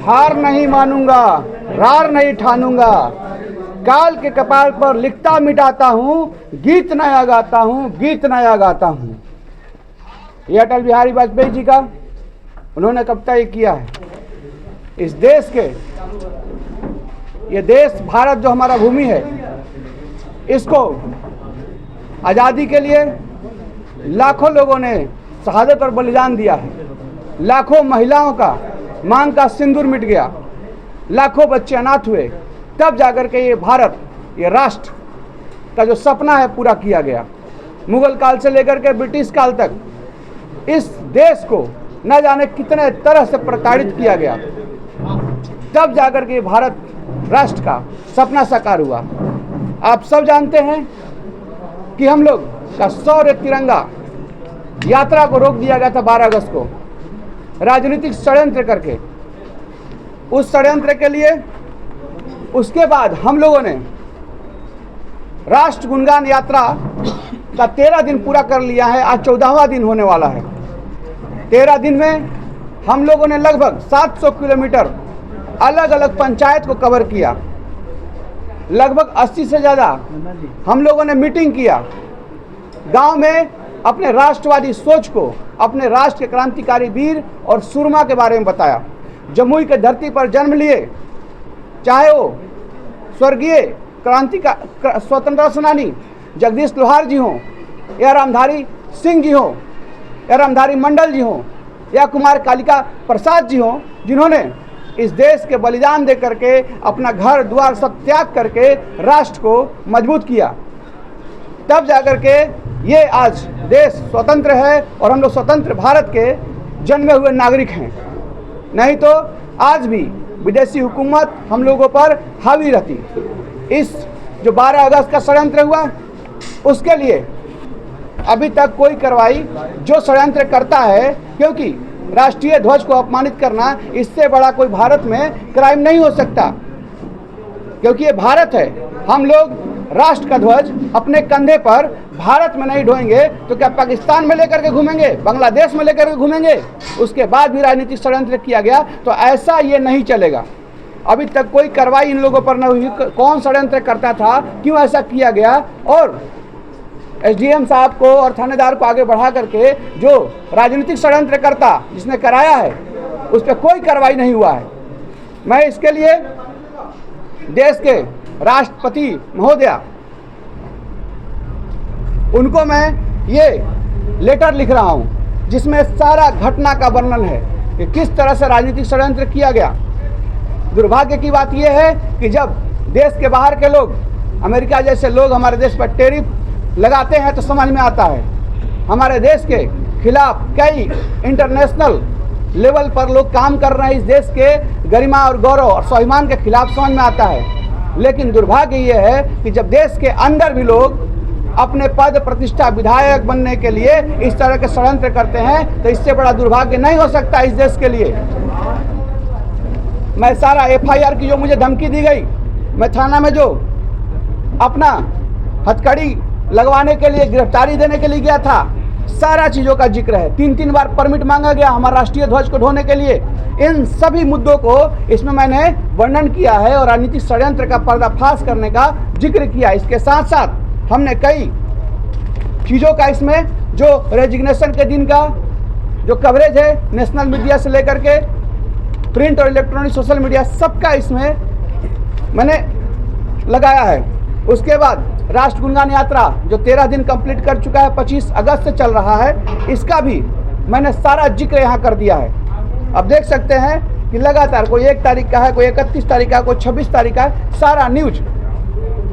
हार नहीं मानूंगा, रार नहीं ठानूंगा, काल के कपाल पर लिखता मिटाता हूँ, गीत नया गाता हूँ, गीत नया गाता हूँ। ये अटल बिहारी वाजपेयी जी का उन्होंने कविता ये किया है। इस देश के, ये देश भारत जो हमारा भूमि है, इसको आज़ादी के लिए लाखों लोगों ने शहादत और बलिदान दिया है। लाखों महिलाओं का मांग का सिंदूर मिट गया, लाखों बच्चे अनाथ हुए, तब जाकर के ये भारत, ये राष्ट्र का जो सपना है पूरा किया गया। मुगल काल से लेकर के ब्रिटिश काल तक इस देश को न जाने कितने तरह से प्रताड़ित किया गया, तब जाकर के भारत राष्ट्र का सपना साकार हुआ। आप सब जानते हैं कि हम लोग का शौर्य तिरंगा यात्रा को रोक दिया गया था 12 अगस्त को, राजनीतिक षड्यंत्र करके। उस षड्यंत्र के लिए उसके बाद हम लोगों ने राष्ट्र गुणगान यात्रा का 13 दिन पूरा कर लिया है। आज 14वां दिन होने वाला है। 13 दिन में हम लोगों ने लगभग 700 किलोमीटर अलग अलग पंचायत को कवर किया। लगभग 80 से ज़्यादा हम लोगों ने मीटिंग किया। गांव में अपने राष्ट्रवादी सोच को, अपने राष्ट्र के क्रांतिकारी वीर और सूरमा के बारे में बताया। जमुई के धरती पर जन्म लिए, चाहे वो स्वर्गीय स्वतंत्रता सेनानी जगदीश लोहार जी हों, या रामधारी सिंह जी हों, या रामधारी मंडल जी हों, या कुमार कालिका प्रसाद जी हों, जिन्होंने इस देश के बलिदान दे करके अपना घर द्वार सब त्याग करके राष्ट्र को मजबूत किया, तब जाकर के ये आज देश स्वतंत्र है और हम लोग स्वतंत्र भारत के जन्मे हुए नागरिक हैं। नहीं तो आज भी विदेशी हुकूमत हम लोगों पर हावी रहती। इस जो 12 अगस्त का षड्यंत्र हुआ, उसके लिए अभी तक कोई कार्रवाई, जो षड्यंत्र करता है, क्योंकि राष्ट्रीय ध्वज को अपमानित करना, इससे बड़ा कोई भारत में क्राइम नहीं हो सकता, क्योंकि ये भारत है। हम लोग राष्ट्र का ध्वज अपने कंधे पर भारत में नहीं ढोएंगे तो क्या पाकिस्तान में लेकर के घूमेंगे, बांग्लादेश में लेकर के घूमेंगे? उसके बाद भी राजनीतिक षड्यंत्र किया गया, तो ऐसा ये नहीं चलेगा। अभी तक कोई कार्रवाई इन लोगों पर न हुई। कौन षड्यंत्र करता था, क्यों ऐसा किया गया, और एसडीएम साहब को और थानेदार को आगे बढ़ा करके जो राजनीतिक षड्यंत्र करता, जिसने कराया है, उस पर कोई कार्रवाई नहीं हुआ है। मैं इसके लिए देश के राष्ट्रपति महोदया, उनको मैं ये लेटर लिख रहा हूँ, जिसमें सारा घटना का वर्णन है कि किस तरह से राजनीतिक षड्यंत्र किया गया। दुर्भाग्य की बात यह है कि जब देश के बाहर के लोग, अमेरिका जैसे लोग हमारे देश पर टैरिफ लगाते हैं तो समझ में आता है। हमारे देश के खिलाफ कई इंटरनेशनल लेवल पर लोग काम कर रहे हैं, इस देश के गरिमा और गौरव और स्वाभिमान के खिलाफ समझ में आता है। लेकिन दुर्भाग्य ये है कि जब देश के अंदर भी लोग अपने पद प्रतिष्ठा, विधायक बनने के लिए इस तरह के षड्यंत्र करते हैं, तो इससे बड़ा दुर्भाग्य नहीं हो सकता इस देश के लिए। मैं सारा एफआईआर की जो मुझे धमकी दी गई, मैं थाना में जो अपना हथकड़ी लगवाने के लिए, गिरफ्तारी देने के लिए गया था, सारा चीज़ों का जिक्र है। 3-3 बार परमिट मांगा गया हमारा राष्ट्रीय ध्वज को ढोने के लिए। इन सभी मुद्दों को इसमें मैंने वर्णन किया है और राजनीतिक षड्यंत्र का पर्दाफाश करने का जिक्र किया। इसके साथ साथ हमने कई चीज़ों का, इसमें जो रेजिग्नेशन के दिन का जो कवरेज है, नेशनल मीडिया से लेकर के प्रिंट और इलेक्ट्रॉनिक सोशल मीडिया, सबका इसमें मैंने लगाया है। उसके बाद राष्ट्र गुणगान यात्रा जो 13 दिन कंप्लीट कर चुका है, 25 अगस्त से चल रहा है, इसका भी मैंने सारा जिक्र यहाँ कर दिया है। अब देख सकते हैं कि लगातार कोई 1 तारीख का है, कोई 31 तारीख का, कोई 26 तारीख का है, सारा न्यूज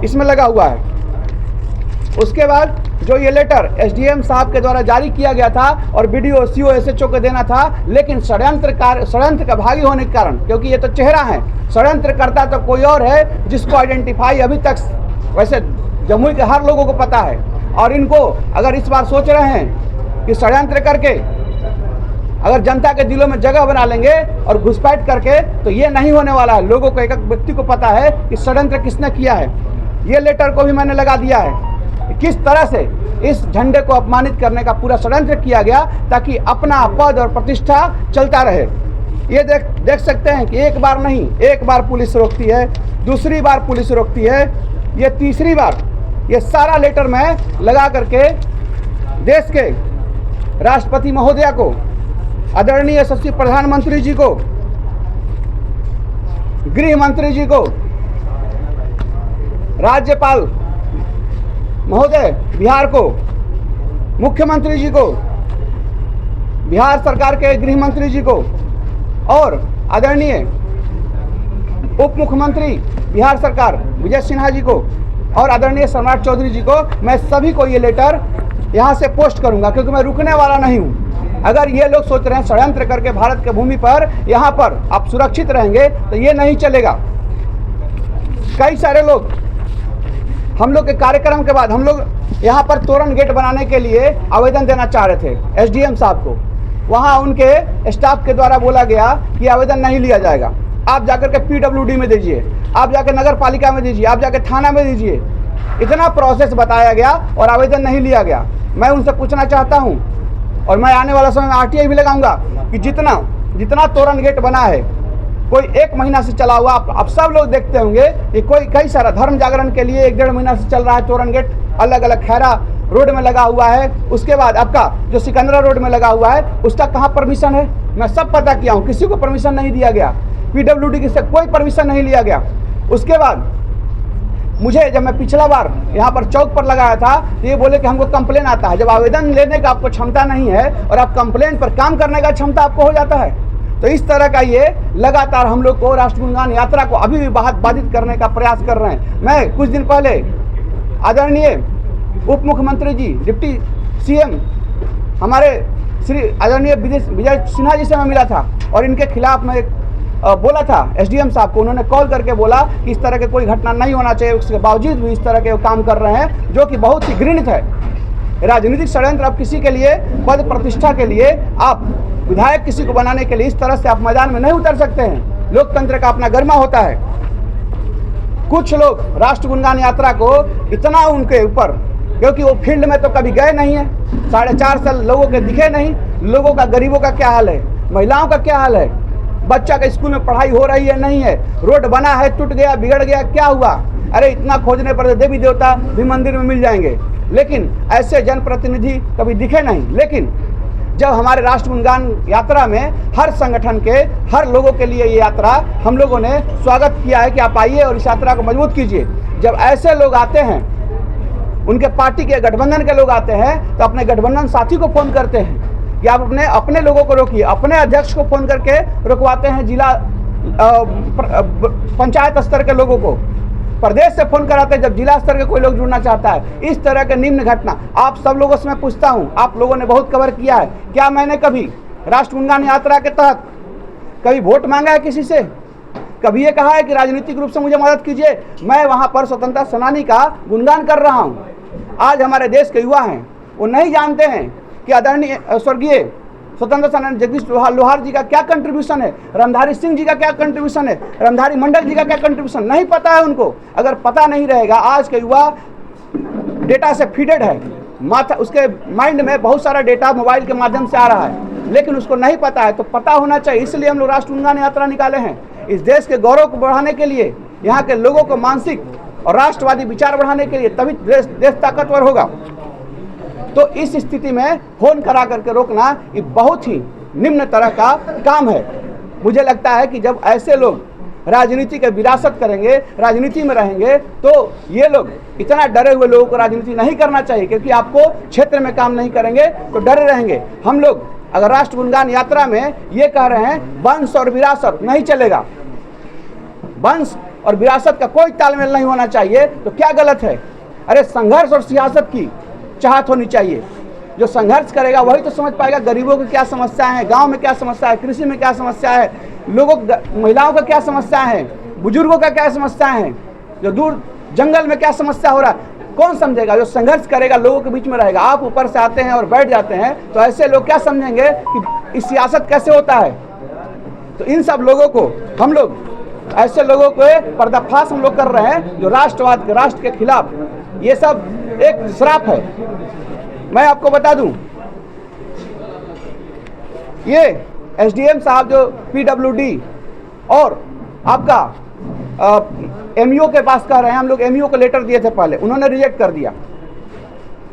इसमें लगा हुआ है। उसके बाद जो ये लेटर एसडीएम साहब के द्वारा जारी किया गया था और बीडीओ, सीओ, एसएचओ को देना था, लेकिन षड्यंत्र का भागी होने के कारण, क्योंकि ये तो चेहरा है, षड्यंत्र करता तो कोई और है, जिसको आइडेंटिफाई अभी तक वैसे जमुई के हर लोगों को पता है। और इनको अगर इस बार सोच रहे हैं कि षड्यंत्र करके अगर जनता के दिलों में जगह बना लेंगे और घुसपैठ करके, तो ये नहीं होने वाला है। लोगों को, एक एक व्यक्ति को पता है कि षड्यंत्र किसने किया है। ये लेटर को भी मैंने लगा दिया है किस तरह से इस झंडे को अपमानित करने का पूरा षड्यंत्र किया गया ताकि अपना पद और प्रतिष्ठा चलता रहे। ये देख सकते हैं कि एक बार नहीं, एक बार पुलिस रोकती है, दूसरी बार पुलिस रोकती है, ये तीसरी बार ये सारा लेटर मैं लगा करके देश के राष्ट्रपति महोदया को, आदरणीय यशस्वी प्रधानमंत्री जी को, गृह मंत्री जी को, राज्यपाल महोदय बिहार को, मुख्यमंत्री जी को, बिहार सरकार के गृह मंत्री जी को और आदरणीय उप मुख्यमंत्री बिहार सरकार विजय सिन्हा जी को और आदरणीय सम्राट चौधरी जी को, मैं सभी को ये लेटर यहाँ से पोस्ट करूँगा, क्योंकि मैं रुकने वाला नहीं हूँ। अगर ये लोग सोच रहे हैं षड्यंत्र करके भारत के भूमि पर यहाँ पर आप सुरक्षित रहेंगे, तो ये नहीं चलेगा। कई सारे लोग हम लोग के कार्यक्रम के बाद हम लोग यहाँ पर तोरण गेट बनाने के लिए आवेदन देना चाह रहे थे एसडीएम साहब को। वहाँ उनके स्टाफ के द्वारा बोला गया कि आवेदन नहीं लिया जाएगा, आप जाकर के पीडब्ल्यूडी में दीजिए, आप जाकर नगर पालिका में दीजिए, आप जाकर थाना में दीजिए। इतना प्रोसेस बताया गया और आवेदन नहीं लिया गया। मैं उनसे पूछना चाहता हूँ और मैं आने वाला समय में आरटीआई भी लगाऊंगा कि जितना तोरण गेट बना है, कोई 1 महीना से चला हुआ, आप सब लोग देखते होंगे कि कोई कई सारा धर्म जागरण के लिए 1-1.5 महीना से चल रहा है तोरण गेट, अलग अलग खैरा रोड में लगा हुआ है। उसके बाद आपका जो सिकंदरा रोड में लगा हुआ है, उसका कहाँ परमिशन है, मैं सब पता किया हूँ, किसी को परमिशन नहीं दिया गया, पीडब्ल्यूडी की से कोई परमिशन नहीं लिया गया। उसके बाद मुझे जब मैं पिछला बार यहाँ पर चौक पर लगाया था, तो ये बोले कि हमको कंप्लेन आता है। जब आवेदन लेने का आपको क्षमता नहीं है और आप कंप्लेन पर काम करने का क्षमता आपको हो जाता है, तो इस तरह का ये लगातार हम लोग को राष्ट्र गुणगान यात्रा को अभी भी बाधित करने का प्रयास कर रहे हैं। मैं कुछ दिन पहले आदरणीय उप मुख्यमंत्री जी, डिप्टी सीएम हमारे श्री आदरणीय विजय सिन्हा जी से मैं मिला था और इनके खिलाफ मैं बोला था एसडीएम साहब को। उन्होंने कॉल करके बोला कि इस तरह के कोई घटना नहीं होना चाहिए, उसके बावजूद भी इस तरह के काम कर रहे हैं, जो कि बहुत ही घृणित है। राजनीतिक षड्यंत्र आप किसी के लिए पद प्रतिष्ठा के लिए, आप विधायक किसी को बनाने के लिए इस तरह से आप मैदान में नहीं उतर सकते हैं। लोकतंत्र का अपना गरिमा होता है। कुछ लोग राष्ट्र गुणगान यात्रा को इतना उनके ऊपर, क्योंकि वो फील्ड में तो कभी गए नहीं है, 4.5 साल लोगों के दिखे नहीं, लोगों का, गरीबों का क्या हाल है, महिलाओं का क्या हाल है, बच्चा का स्कूल में पढ़ाई हो रही है नहीं है, रोड बना है टूट गया बिगड़ गया, क्या हुआ, अरे इतना खोजने पर देवी देवता भी मंदिर में मिल जाएंगे, लेकिन ऐसे जनप्रतिनिधि कभी दिखे नहीं। लेकिन जब हमारे राष्ट्र गुणगान यात्रा में हर संगठन के, हर लोगों के लिए ये यात्रा हम लोगों ने स्वागत किया है कि आप आइए और इस यात्रा को मजबूत कीजिए। जब ऐसे लोग आते हैं, उनके पार्टी के गठबंधन के लोग आते हैं, तो अपने गठबंधन साथी को फोन करते हैं कि आप अपने लोगों को रोकिए, अपने अध्यक्ष को फोन करके रुकवाते हैं, जिला पंचायत स्तर के लोगों को, प्रदेश से फोन कराते हैं जब जिला स्तर के कोई लोग जुड़ना चाहता है। इस तरह के निम्न घटना आप सब लोगों से मैं पूछता हूं, आप लोगों ने बहुत कवर किया है, क्या मैंने कभी राष्ट्र गुणगान यात्रा के तहत कभी वोट मांगा है किसी से? कभी ये कहा है कि राजनीतिक रूप से मुझे मदद कीजिए? मैं वहां पर स्वतंत्रता सेनानी का गुणगान कर रहा हूं। आज हमारे देश के युवा हैं, वो नहीं जानते हैं कि आदरणीय स्वर्गीय स्वतंत्रता सेनानी जगदीश लोहार जी का क्या कंट्रीब्यूशन है, रामधारी सिंह जी का क्या कंट्रीब्यूशन है, रामधारी मंडल जी का क्या कंट्रीब्यूशन, नहीं पता है उनको। अगर पता नहीं रहेगा, आज के युवा डेटा से फीडेड है, माथा उसके माइंड में बहुत सारा डेटा मोबाइल के माध्यम से आ रहा है, लेकिन उसको नहीं पता है, तो पता होना चाहिए। इसलिए हम लोग राष्ट्र गुणगान यात्रा निकाले हैं, इस देश के गौरव को बढ़ाने के लिए, यहाँ के लोगों को मानसिक और राष्ट्रवादी विचार बढ़ाने के लिए, तभी देश ताकतवर होगा। तो इस स्थिति में फोन करा करके रोकना ये बहुत ही निम्न तरह का काम है। मुझे लगता है कि जब ऐसे लोग राजनीति की विरासत करेंगे, राजनीति में रहेंगे, तो ये लोग, इतना डरे हुए लोगों को राजनीति नहीं करना चाहिए, क्योंकि आपको क्षेत्र में काम नहीं करेंगे तो डरे रहेंगे। हम लोग अगर राष्ट्र गुणगान यात्रा में ये कह रहे हैं वंश और विरासत नहीं चलेगा, वंश और विरासत का कोई तालमेल नहीं होना चाहिए, तो क्या गलत है? अरे संघर्ष और सियासत की चाहत होनी चाहिए। जो संघर्ष करेगा वही तो समझ पाएगा गरीबों की क्या समस्या है, गांव में क्या समस्या है, कृषि में क्या समस्या है, लोगों, महिलाओं का क्या समस्या है, बुजुर्गों का क्या समस्या है, जो दूर जंगल में क्या समस्या हो रहा है, कौन समझेगा? जो संघर्ष करेगा, लोगों के बीच में रहेगा। आप ऊपर से आते हैं और बैठ जाते हैं, तो ऐसे लोग क्या समझेंगे कि इस सियासत कैसे होता है? तो इन सब लोगों को हम लोग, ऐसे लोगों को पर्दाफाश हम लोग कर रहे हैं जो राष्ट्रवाद के, राष्ट्र के खिलाफ ये सब एक श्राप है। मैं आपको बता दूं, ये एसडीएम साहब जो पीडब्ल्यूडी और आपका एमईओ के पास कह रहे हैं, हम लोग एमईओ को लेटर दिए थे पहले, उन्होंने रिजेक्ट कर दिया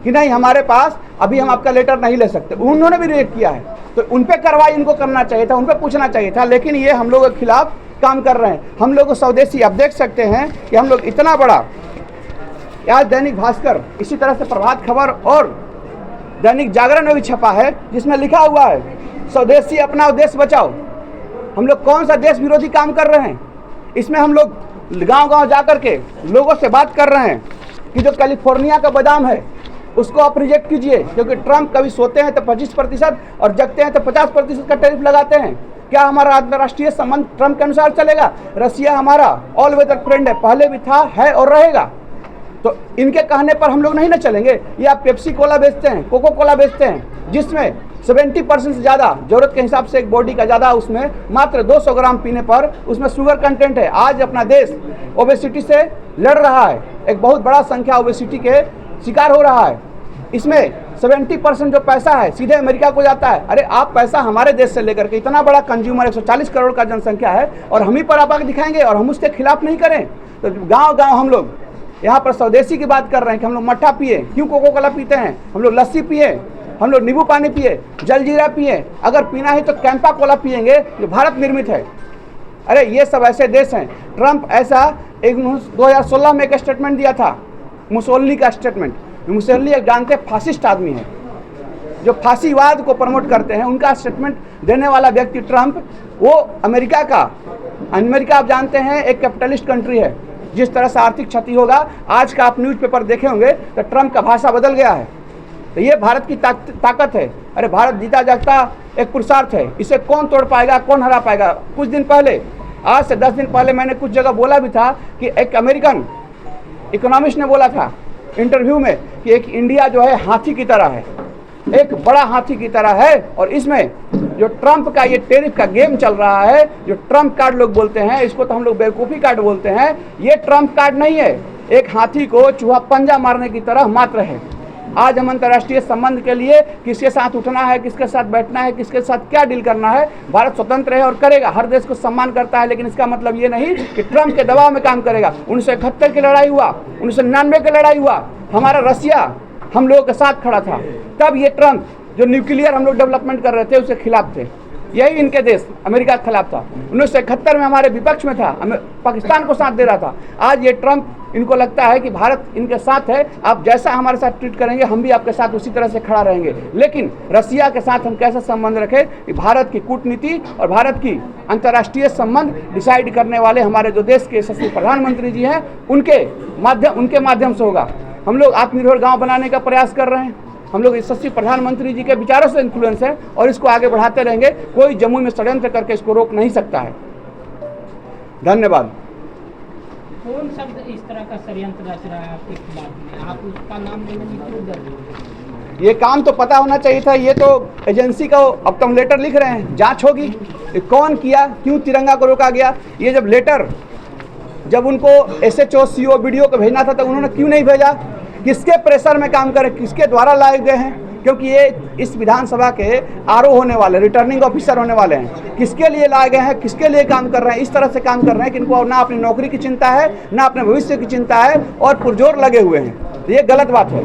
कि नहीं हमारे पास अभी हम आपका लेटर नहीं ले सकते, उन्होंने भी रिजेक्ट किया है। तो उन पे कार्रवाई इनको करना चाहिए था, उन पे पूछना चाहिए था, लेकिन ये हम लोगों के खिलाफ काम कर रहे हैं। हम लोग स्वदेशी, आप देख सकते हैं कि हम लोग इतना बड़ा, आज दैनिक भास्कर, इसी तरह से प्रभात खबर और दैनिक जागरण में भी छपा है, जिसमें लिखा हुआ है स्वदेशी अपनाओ देश बचाओ। हम लोग कौन सा देश विरोधी काम कर रहे हैं? इसमें हम लोग गांव-गांव जाकर के लोगों से बात कर रहे हैं कि जो कैलिफोर्निया का बादाम है उसको आप रिजेक्ट कीजिए, क्योंकि ट्रंप कभी सोते हैं तो 25% और जगते हैं तो 50% का टैरिफ लगाते हैं। क्या हमारा अंतर्राष्ट्रीय संबंध ट्रंप के अनुसार चलेगा? रसिया हमारा ऑल वेदर फ्रेंड है, पहले भी था, है और रहेगा। तो इनके कहने पर हम लोग नहीं ना चलेंगे। ये आप पेप्सी कोला बेचते हैं, कोको कोला बेचते हैं, जिसमें 70% से ज़्यादा जरूरत के हिसाब से एक बॉडी का ज़्यादा, उसमें मात्र 200 ग्राम पीने पर उसमें शुगर कंटेंट है। आज अपना देश ओबेसिटी से लड़ रहा है, एक बहुत बड़ा संख्या ओबेसिटी के शिकार हो रहा है। इसमें 70% जो पैसा है सीधे अमेरिका को जाता है। अरे आप पैसा हमारे देश से लेकर के, इतना बड़ा कंज्यूमर 140 करोड़ का जनसंख्या है, और हम ही पर आप आगे दिखाएंगे और हम उसके खिलाफ नहीं करें। तो गाँव-गाँव हम लोग यहाँ पर स्वदेशी की बात कर रहे हैं कि हम लोग मट्ठा पिए, क्यों कोको कोला पीते हैं, हम लोग लस्सी पिए, हम लोग नींबू पानी पिए, जलजीरा पिए, अगर पीना है तो कैंपा कोला पिएंगे जो भारत निर्मित है। अरे ये सब ऐसे देश हैं। ट्रंप ऐसा एक 2016 में एक स्टेटमेंट दिया था, मुसोलिनी का स्टेटमेंट। मुसोलिनी एक जानते फासिस्ट आदमी है, जो फांसीवाद को प्रमोट करते हैं, उनका स्टेटमेंट देने वाला व्यक्ति ट्रंप, वो अमेरिका आप जानते हैं एक कैपिटलिस्ट कंट्री है। जिस तरह से आर्थिक क्षति होगा, आज का आप न्यूज़पेपर देखे होंगे तो ट्रंप का भाषा बदल गया है। तो ये भारत की ताकत है। अरे भारत जीता जागता एक पुरुषार्थ है, इसे कौन तोड़ पाएगा, कौन हरा पाएगा? कुछ दिन पहले, आज से 10 दिन पहले मैंने कुछ जगह बोला भी था कि एक अमेरिकन इकोनॉमिस्ट ने बोला था इंटरव्यू में कि एक इंडिया जो है हाथी की तरह है, एक बड़ा हाथी की तरह है, और इसमें जो ट्रंप का ये टैरिफ का गेम चल रहा है, जो ट्रंप कार्ड लोग बोलते हैं, इसको तो हम लोग बेवकूफ़ी कार्ड बोलते हैं, ये ट्रंप कार्ड नहीं है, एक हाथी को चूहा पंजा मारने की तरह मात्र है। आज हम अंतर्राष्ट्रीय संबंध के लिए किसके साथ उठना है, किसके साथ बैठना है, किसके साथ क्या डील करना है, भारत स्वतंत्र है और करेगा, हर देश को सम्मान करता है, लेकिन इसका मतलब ये नहीं कि ट्रंप के दबाव में काम करेगा। 1971 की लड़ाई हुआ, 1999 की लड़ाई हुआ, हमारा रसिया हम लोगों के साथ खड़ा था, तब ये ट्रंप जो न्यूक्लियर हम लोग डेवलपमेंट कर रहे थे उसके खिलाफ थे। यही इनके देश अमेरिका के खिलाफ था। 1971 में हमारे विपक्ष में था, पाकिस्तान को साथ दे रहा था। आज ये ट्रंप, इनको लगता है कि भारत इनके साथ है, आप जैसा हमारे साथ ट्रीट करेंगे हम भी आपके साथ उसी तरह से खड़ा रहेंगे। लेकिन रसिया के साथ हम कैसा संबंध रखें, कि भारत की कूटनीति और भारत की अंतर्राष्ट्रीय संबंध डिसाइड करने वाले हमारे जो देश के यशस्वी प्रधानमंत्री जी हैं, उनके माध्यम से होगा। हम लोग आत्मनिर्भर गाँव बनाने का प्रयास कर रहे हैं, हम लोग यशस्वी प्रधानमंत्री जी के विचारों से इन्फ्लुएंस है और इसको आगे बढ़ाते रहेंगे। कोई जम्मू में षड्यंत्र करके इसको रोक नहीं सकता है। धन्यवाद। कौन शब्द इस तरह का षड्यंत्र रच रहा है आपके खिलाफ में? आप उसका नाम लेने में क्यों डर रहे हैं? ये काम तो पता होना चाहिए था। ये तो एजेंसी का, अब तुम लेटर लिख रहे हैं, जांच होगी कौन किया, क्यों तिरंगा को रोका गया। ये जब लेटर जब उनको SHO CO BDO को भेजना था तो उन्होंने क्यों नहीं भेजा? किसके प्रेशर में काम करे, किसके द्वारा लाए गए हैं? क्योंकि ये इस विधानसभा के RO होने वाले, रिटर्निंग ऑफिसर होने वाले हैं। किसके लिए लाए गए हैं, किसके लिए काम कर रहे हैं? इस तरह से काम कर रहे हैं कि इनको ना अपनी नौकरी की चिंता है, ना अपने भविष्य की चिंता है, और पुरजोर लगे हुए हैं। ये गलत बात है।